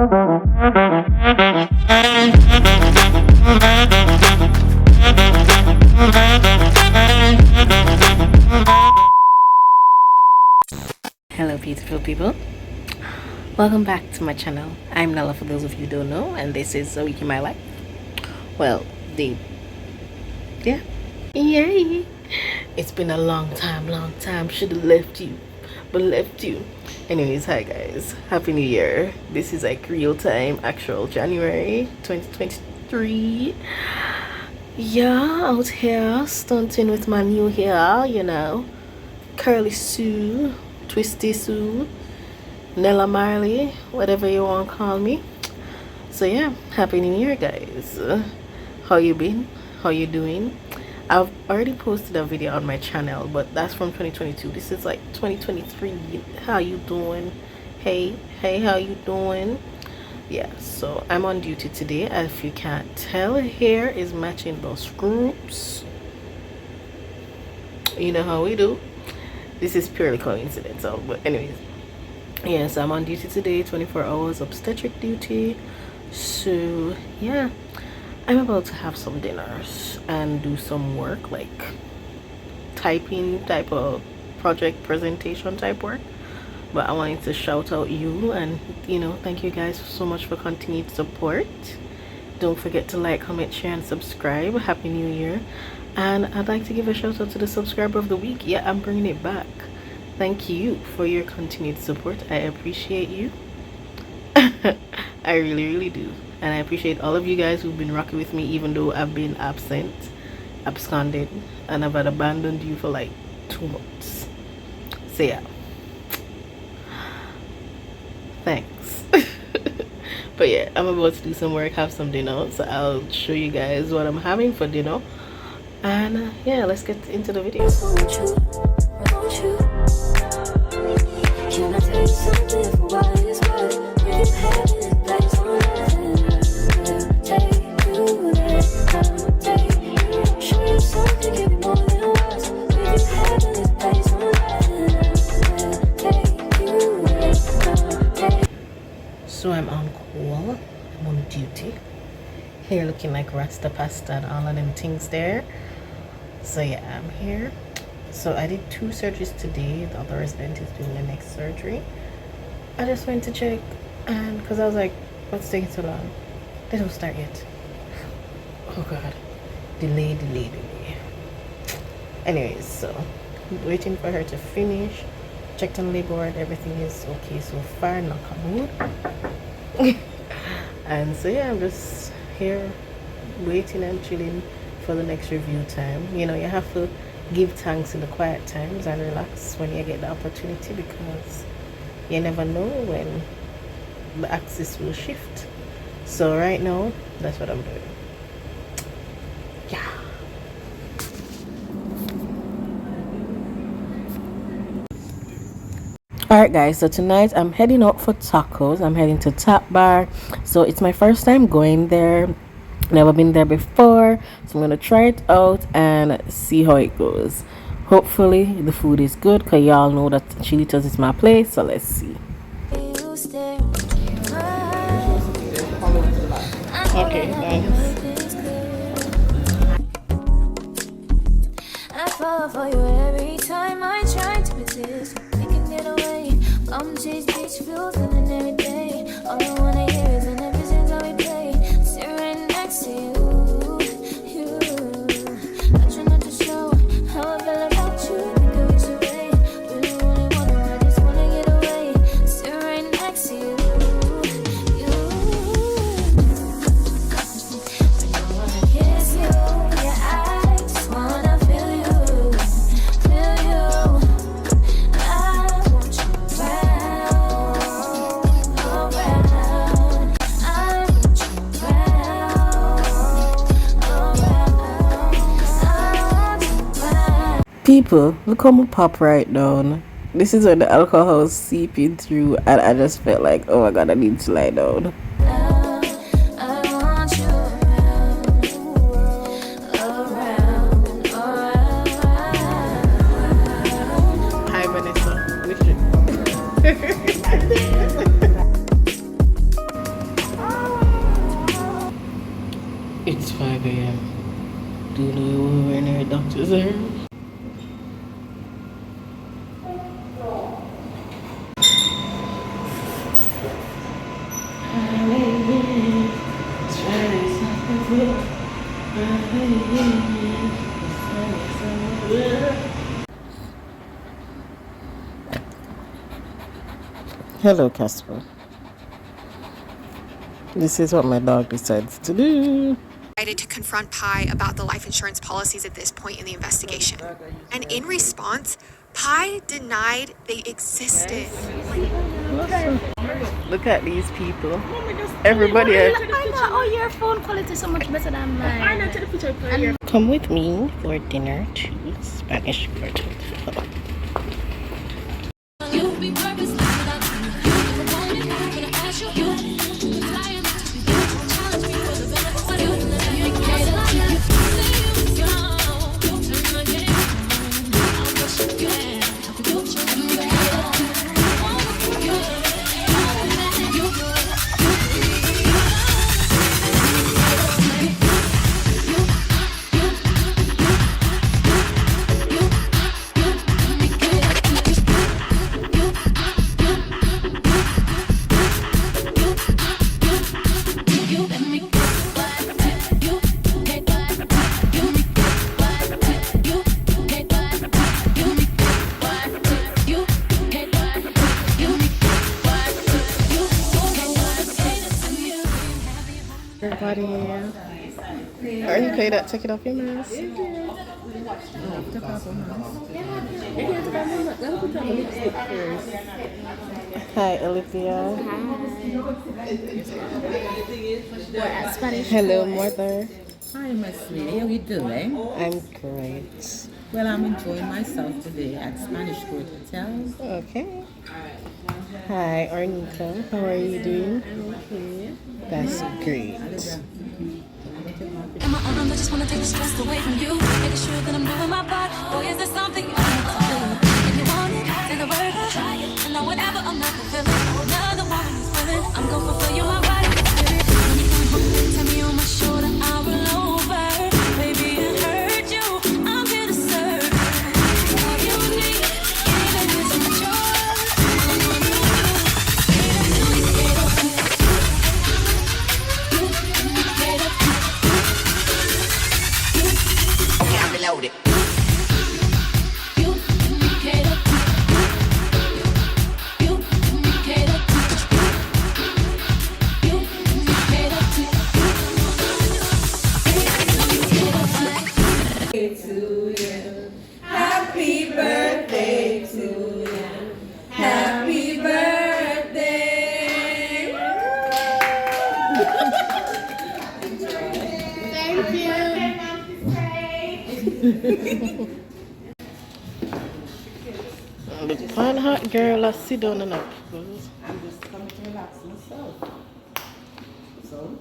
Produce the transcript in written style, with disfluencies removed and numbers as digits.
Hello beautiful people, welcome back to my channel. I'm Nella, for those of you who don't know, and this is a week in my life. Well, yay, it's been a long time. Should have left you, but left you. Anyways, hi guys, happy new year. This is like real time actual January 2023. Yeah, out here stunting with my new hair, you know, curly Sue, twisty Sue, Nella Marley, whatever you want to call me. So yeah, happy new year guys. How you been? How you doing? I've already posted a video on my channel, but that's from 2022. This is like 2023. How you doing? Hey, how you doing? Yeah, so I'm on duty today. If you can't tell, hair is matching those groups. You know how we do. This is purely coincidental, but anyways, yes, I'm on duty today, 24 hours obstetric duty. So yeah, I'm about to have some dinners and do some work, like typing type of project presentation type work. But I wanted to shout out you and, you know, thank you guys so much for continued support. Don't forget to like, comment, share, and subscribe. Happy New Year. And I'd like to give a shout out to the subscriber of the week. Yeah, I'm bringing it back. Thank you for your continued support. I appreciate you. I really do. And I appreciate all of you guys who've been rocking with me, even though I've been absent, absconded, and I've abandoned you for like 2 months. So yeah, thanks. But yeah, I'm about to do some work, have some dinner, so I'll show you guys what I'm having for dinner. And yeah, let's get into the video. Can I tell you something for what it's worth? You have this place on earth. Take you there, take you. Show you something, give you more than words. You have this place on earth. Take you there. So I'm on call, I'm on duty. Hair looking like Rasta pasta and all of them things there. So yeah, I'm here. So I did 2 surgeries today. The other resident is doing the next surgery. I just went to check, and because I was like, what's taking so long? They don't start yet. Oh god, delay. Anyways, so waiting for her to finish. Checked on labor ward, everything is okay so far, knock on wood. And so yeah, I'm just here waiting and chilling for the next review time. You know, you have to give thanks in the quiet times and relax when you get the opportunity, because you never know when the axis will shift. So right now, that's what I'm doing. Yeah. Alright guys, so tonight I'm heading out for tacos. I'm heading to Top Bar. So it's my first time going there. Never been there before, so I'm gonna try it out and see how it goes. Hopefully the food is good, because y'all know that Chilitos is my place, so let's see. Okay, thanks. I fall for you every time I try to resist. We can get away. I'm chase beach views and every day. All I wanna hear is an episode that we play. Sit right next to you. I try not to show how I feel about you. Think I wish away. Really wanna, I just wanna get away. Sit right next to you. I don't wanna kiss you. Yeah, I just wanna feel you. I want you around, around. I want you around. People, look how my pop right down. This is when the alcohol is seeping through, and I just felt like, oh my god, I need to lie down. Hi Vanessa, 5 a.m. Do you know you were in your doctor's there? Hello, Casper. This is what my dog decides to do. To confront Pi about the life insurance policies at this point in the investigation. And in response, Pi denied they existed. Look at these people. Everybody else. I know, oh, your phone quality is so much better than mine. I know, take the picture for you. Come with me for dinner to Spanish Quarter. Everybody, are you okay that take it off your mask? Hi, Olivia. Hi. Spanish. Hello, mother. Hi, my sweetie. How you doing? I'm great. Well, I'm enjoying myself today at Spanish Court Hotel. Okay. Hi, Arnita. How are you doing? I'm okay. That's great. Am I on? I just wanna take the stress away from you. Making sure that I'm doing my part. Boy, is there something you want to do? If you want it, say the word, I'll try it. And now whatever I'm not fulfilling, another woman is willing. I'm gonna fulfill you, my body, spirit. When you come home, tell me on my shoulder, I will over. Baby, it hurt you. I'm here to serve. All you need, even if it's not yours. I'm gonna do Reloaded. Happy birthday to you. Happy birthday. Thank you. The fine hot girl, I sit down and up. I'm just coming to relax myself. So,